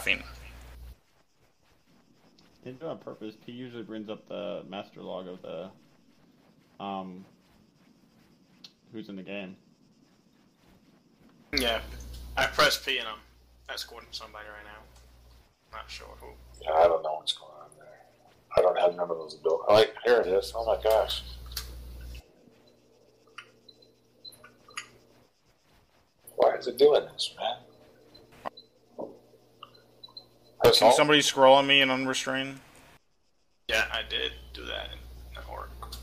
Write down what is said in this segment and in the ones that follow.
Fiend. They do it on purpose. P usually brings up the master log of the who's in the game. Yeah, I pressed P and I'm escorting somebody right now. Not sure who. Yeah, I don't know what's going on there. I don't have none of those abilities. Oh, here it is. Oh my gosh. Why is it doing this, man? Can somebody scroll on me and unrestrained? Yeah, I did do that and that worked.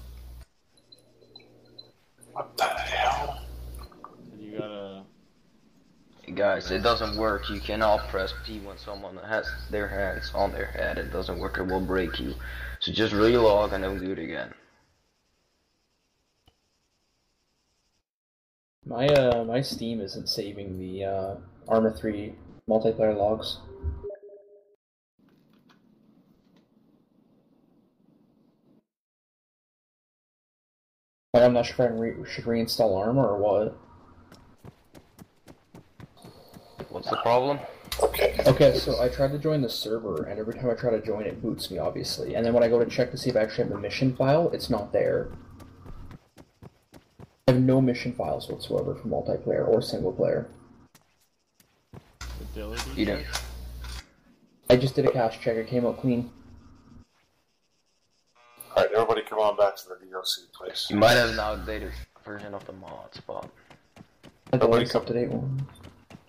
What the hell? You gotta. Hey guys, it doesn't work. You cannot press P when someone has their hands on their head. It doesn't work. It will break you. So just relog and then do it again. My Steam isn't saving the Arma 3 multiplayer logs. I'm not sure if I should reinstall Arma or what. What's the problem? Okay, so I tried to join the server, and every time I try to join it boots me, obviously. And then when I go to check to see if I actually have the mission file, it's not there. I have no mission files whatsoever for multiplayer or single player. You don't. I just did a cache check, it came out clean. Alright, everybody come on back to the DLC, please. You might have an outdated version of the mods, but... The latest up-to-date one.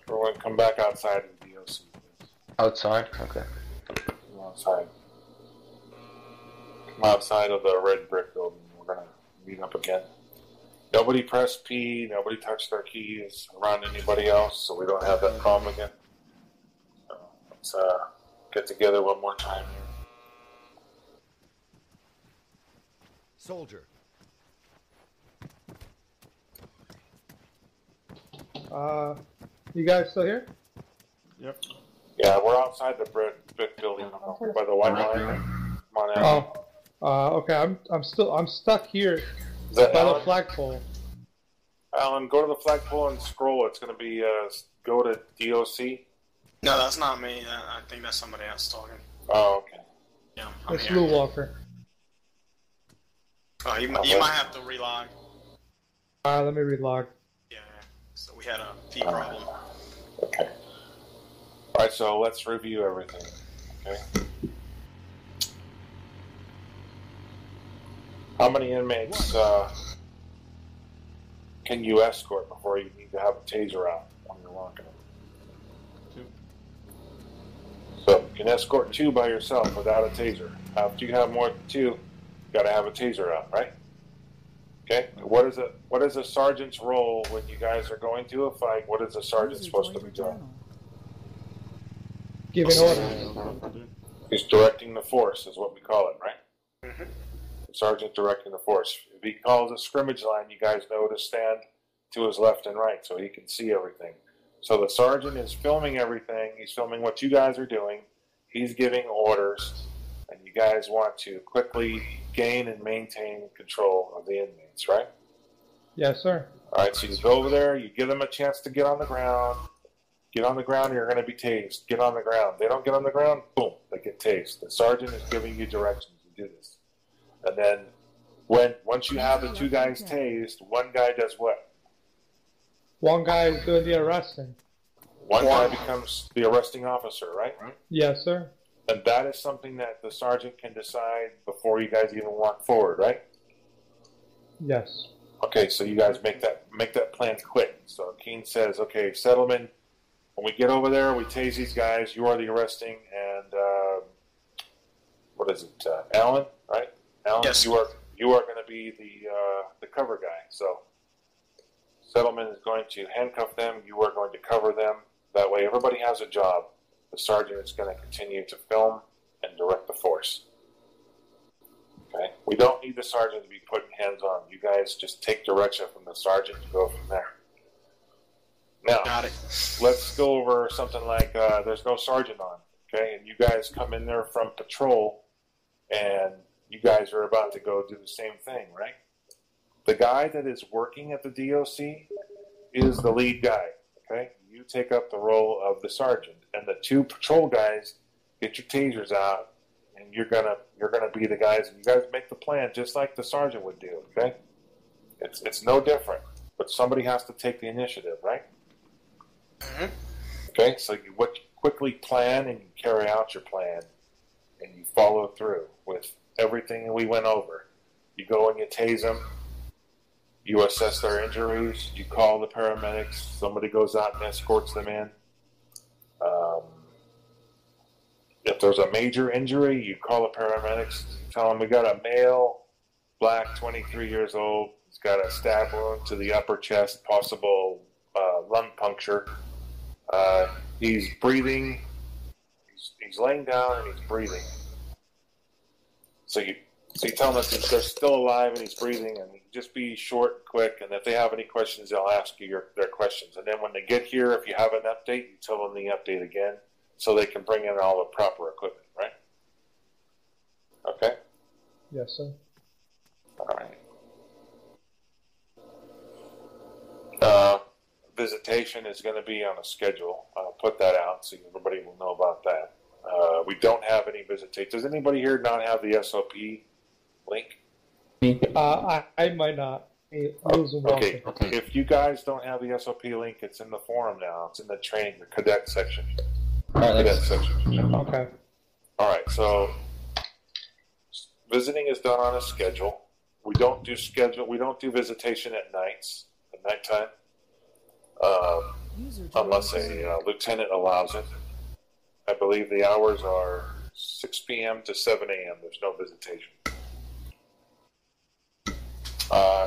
Everyone come back outside of the DLC, please. Outside? Okay. Come outside. Come outside of the red brick building. We're gonna meet up again. Nobody press P, nobody touch their keys around anybody else, so we don't have that problem again. So let's get together one more time here. Soldier. You guys still here? Yep. Yeah, we're outside the brick building by the white line. Come on out. Okay. I'm stuck here Is that by Alan? the flagpole. Alan, go to the flagpole and scroll. It's going to be go to DOC. No, that's not me. I think that's somebody else talking. Oh, okay. Yeah, I'm It's here. Lou Walker. Oh, you might have to relog. Let me relog. Yeah, so we had a P problem. Okay. Alright, so let's review everything. Okay. How many inmates can you escort before you need to have a taser out when you're locking them? 2. So you can escort 2 by yourself without a taser. After you have more than 2, you got to have a taser out, right? Okay. What is a sergeant's role when you guys are going to a fight? What is a sergeant supposed to be doing? Giving orders. He's directing the force, is what we call it, right? Mm-hmm. The sergeant directing the force. If he calls a scrimmage line, you guys know to stand to his left and right so he can see everything. So the sergeant is filming everything. He's filming what you guys are doing. He's giving orders, and you guys want to quickly gain and maintain control of the inmates, right? Yes, sir. All right, so you go over there, you give them a chance to get on the ground. Get on the ground, you're going to be tased. Get on the ground. They don't get on the ground, boom, they get tased. The sergeant is giving you directions to do this. And then once you have the 2 guys tased, one guy does what? One guy is doing the arresting. One guy becomes the arresting officer, right? Yes, sir. And that is something that the sergeant can decide before you guys even walk forward, right? Yes. Okay, so you guys make that plan quick. So Keen says, okay, Settleman, when we get over there, we tase these guys. You are the arresting, and what is it, Alan? Right? Alan, Yes. you are going to be the cover guy. So Settleman is going to handcuff them. You are going to cover them. That way, everybody has a job. The sergeant is going to continue to film and direct the force. Okay? We don't need the sergeant to be putting hands on. You guys just take direction from the sergeant and go from there. Now, Got it. let's go over something like there's no sergeant on, okay? And you guys come in there from patrol, and you guys are about to go do the same thing, right? The guy that is working at the DOC is the lead guy, okay? you take up the role of the sergeant, and the 2 patrol guys get your tasers out, and you're gonna be the guys, and you guys make the plan just like the sergeant would do. Okay, it's no different, but somebody has to take the initiative, right? Mm-hmm. Okay, so you quickly plan and you carry out your plan, and you follow through with everything we went over. You go and you tase them. You assess their injuries. You call the paramedics. Somebody goes out and escorts them in. If there's a major injury, you call the paramedics. You tell them we got a male, black, 23 years old. He's got a stab wound to the upper chest, possible lung puncture. He's breathing. He's laying down and he's breathing. So you tell them that they're still alive and he's breathing, and just be short and quick. And if they have any questions, they'll ask you their questions. And then when they get here, if you have an update, you tell them the update again, so they can bring in all the proper equipment. Right? Okay. Yes, sir. All right. Visitation is going to be on a schedule. I'll put that out so everybody will know about that. We don't have any visitation. Does anybody here not have the SOP link? I might not. Okay. If you guys don't have the SOP link, it's in the forum now. It's in the training, the cadet section. Cadet section. Okay. All right. So visiting is done on a schedule. We don't do visitation at nighttime, unless a lieutenant allows it. I believe the hours are 6 p.m. to 7 a.m. There's no visitation.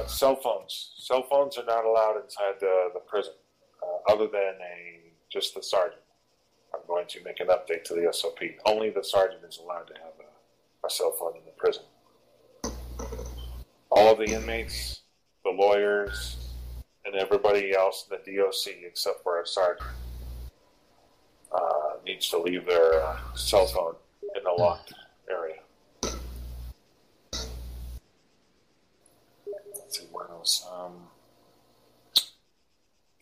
Cell phones. Cell phones are not allowed inside the prison, other than just the sergeant. I'm going to make an update to the SOP. Only the sergeant is allowed to have a cell phone in the prison. All of the inmates, the lawyers, and everybody else in the DOC except for our sergeant needs to leave their cell phone in the locked area. Let's see, what else?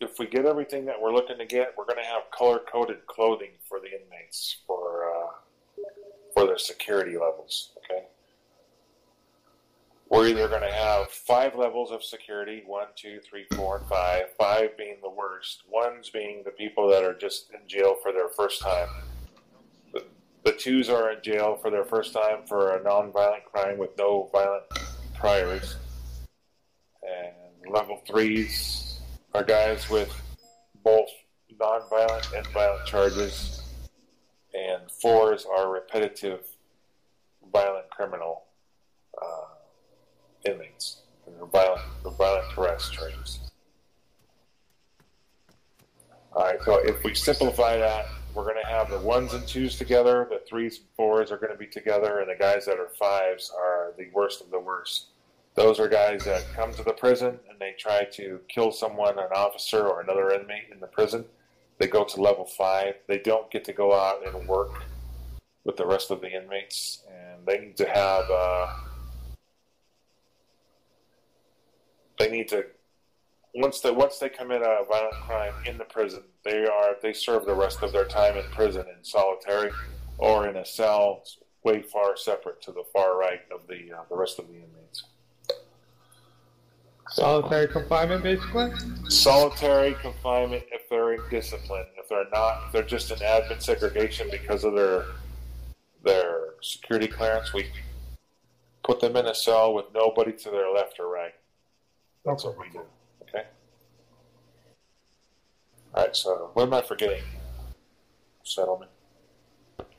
If we get everything that we're looking to get, we're going to have color-coded clothing for the inmates for their security levels, okay? We're either going to have 5 levels of security, 1, 2, 3, 4, and 5. 5 being the worst. 1's being the people that are just in jail for their first time. The 2's are in jail for their first time for a non-violent crime with no violent priors. And level 3's are guys with both non-violent and violent charges. And 4's are repetitive violent criminal inmates, the violent arrest charges. All right, so if we simplify that, we're going to have the 1s and 2s together, the 3s and 4s are going to be together, and the guys that are 5s are the worst of the worst. Those are guys that come to the prison and they try to kill someone, an officer or another inmate in the prison. They go to level 5. They don't get to go out and work with the rest of the inmates, and they need to have once they commit a violent crime in the prison, they serve the rest of their time in prison in solitary or in a cell way far separate to the far right of the rest of the inmates. Solitary confinement, basically? Solitary confinement if they're in discipline. If they're not, if they're just in admin segregation because of their security clearance, we put them in a cell with nobody to their left or right. That's what we do. Okay? Alright, so what am I forgetting? Settlement?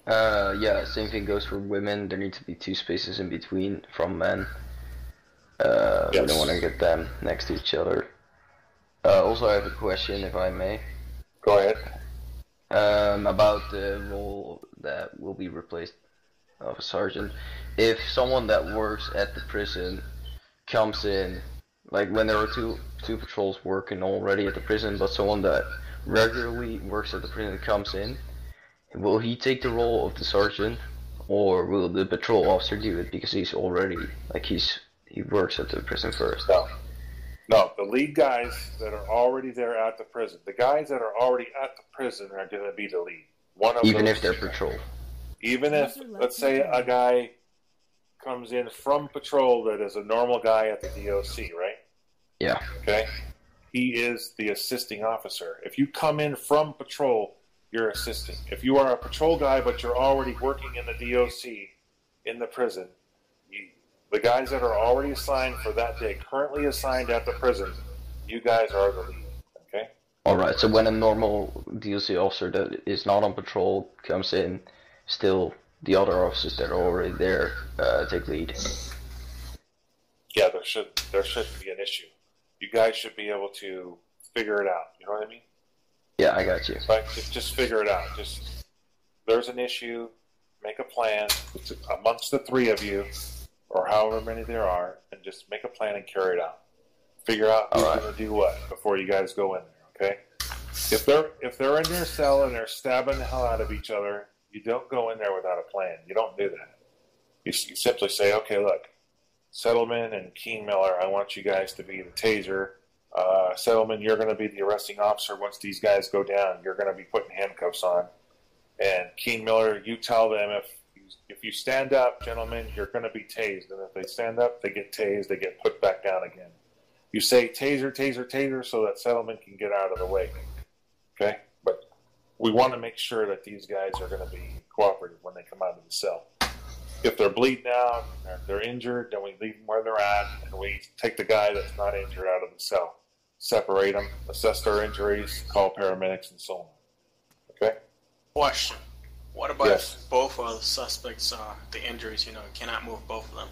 Yeah, same thing goes for women. There need to be 2 spaces in between from men. Yes. We don't want to get them next to each other. Also, I have a question, if I may. Go ahead. About the role that will be replaced of a sergeant. If someone that works at the prison comes in, like when there are two patrols working already at the prison, but someone that regularly works at the prison comes in, will he take the role of the sergeant, or will the patrol officer do it because he's already he works at the prison first? No. No, the lead guys that are already there at the prison. The guys that are already at the prison are going to be the lead. Even if they're patrol. Even if, let's say, a guy comes in from patrol that is a normal guy at the DOC, right? Yeah. Okay? He is the assisting officer. If you come in from patrol, you're assisting. If you are a patrol guy but you're already working in the DOC in the prison, the guys that are already assigned for that day, currently assigned at the prison, you guys are the lead. Okay? Alright, so when a normal DOC officer that is not on patrol comes in, still the other officers that are already there take lead. Yeah, there shouldn't be an issue. You guys should be able to figure it out. You know what I mean? Yeah, I got you. Like, just figure it out. There's an issue, make a plan amongst the three of you, or however many there are, and just make a plan and carry it out. Figure out who's going to do what before you guys go in there, okay? If they're in their cell and they're stabbing the hell out of each other, you don't go in there without a plan. You don't do that. You simply say, okay, look, Settlement and Keen Miller, I want you guys to be the taser. Settlement, you're going to be the arresting officer. Once these guys go down, you're going to be putting handcuffs on. And Keen Miller, you tell them if you stand up, gentlemen, you're going to be tased. And if they stand up, they get tased. They get put back down again. You say taser, taser, taser, so that Settlement can get out of the way. Okay? But we want to make sure that these guys are going to be cooperative when they come out of the cell. If they're bleeding out, if they're injured, then we leave them where they're at, and we take the guy that's not injured out of the cell. Separate them, assess their injuries, call paramedics, and so on. Okay? Question. What about Yes. if both of the suspects, the injuries, cannot move both of them?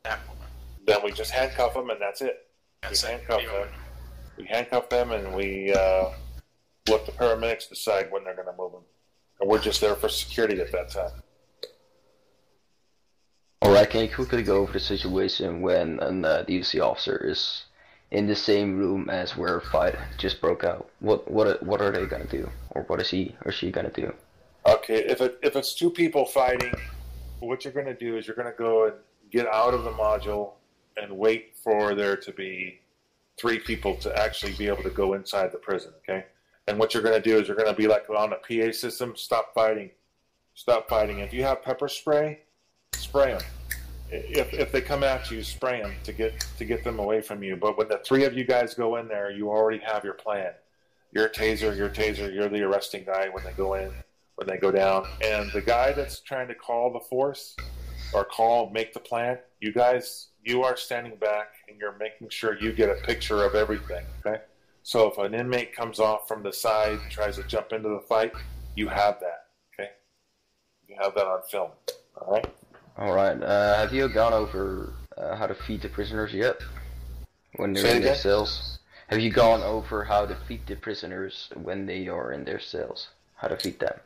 That moment. Then we just handcuff them, and that's it. That's we it. handcuff them. We handcuff them, and we let the paramedics decide when they're going to move them. And we're just there for security at that time. Alright, can you quickly go over the situation when a DOC officer is in the same room as where a fight just broke out? What are they gonna do, or what is he or she gonna do? Okay, if it's two people fighting, what you're going to do is you're going to go and get out of the module and wait for there to be three people to actually be able to go inside the prison. Okay, and what you're going to do is you're going to be like on a PA system. Stop fighting. Stop fighting. If you have pepper spray, spray them. If they come at you, spray them to get them away from you. But when the three of you guys go in there, you already have your plan. Your taser, you're the arresting guy when they go in, when they go down. And the guy that's trying to call the force or make the plan, you are standing back and you're making sure you get a picture of everything, okay? So if an inmate comes off from the side and tries to jump into the fight, you have that, okay? You have that on film, all right? Alright, have you gone over how to feed the prisoners yet? When they're Say in their again? cells? Have you gone over how to feed the prisoners when they are in their cells? How to feed them?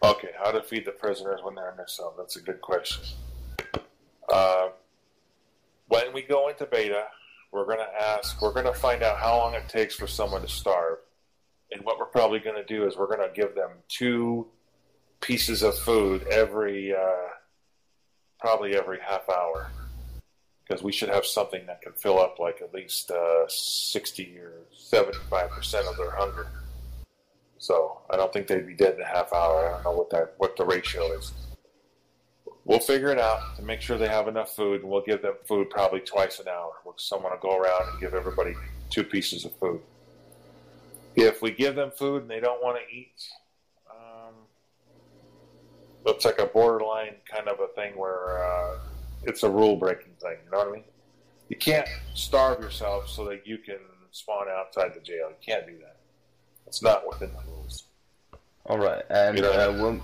Okay, how to feed the prisoners when they're in their cell. That's a good question. When we go into beta, we're going to find out how long it takes for someone to starve. And what we're probably going to do is we're going to give them 2 pieces of food probably every half hour. Because we should have something that can fill up like at least 60 or 75% of their hunger. So I don't think they'd be dead in a half hour. I don't know what the ratio is. We'll figure it out to make sure they have enough food, and we'll give them food probably twice an hour. Someone will go around and give everybody 2 pieces of food. If we give them food and they don't want to eat, looks like a borderline kind of a thing where it's a rule-breaking thing. You know what I mean? You can't starve yourself so that you can spawn outside the jail. You can't do that. It's not within the rules. Alright, and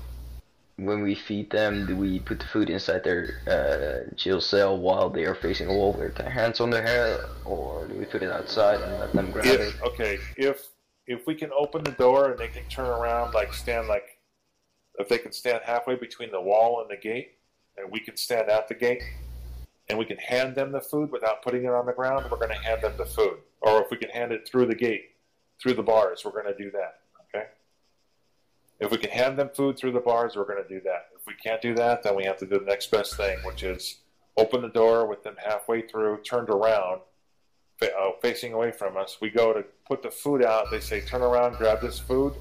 when we feed them, do we put the food inside their jail cell while they are facing a wall with their hands on their head, or do we put it outside and let them grab it? Okay, if we can open the door and they can turn around, if they can stand halfway between the wall and the gate, and we can stand at the gate, and we can hand them the food without putting it on the ground, we're going to hand them the food. Or if we can hand it through the gate, through the bars, we're going to do that, okay? If we can hand them food through the bars, we're going to do that. If we can't do that, then we have to do the next best thing, which is open the door with them halfway through, turned around, facing away from us. We go to put the food out. They say, turn around, grab this food.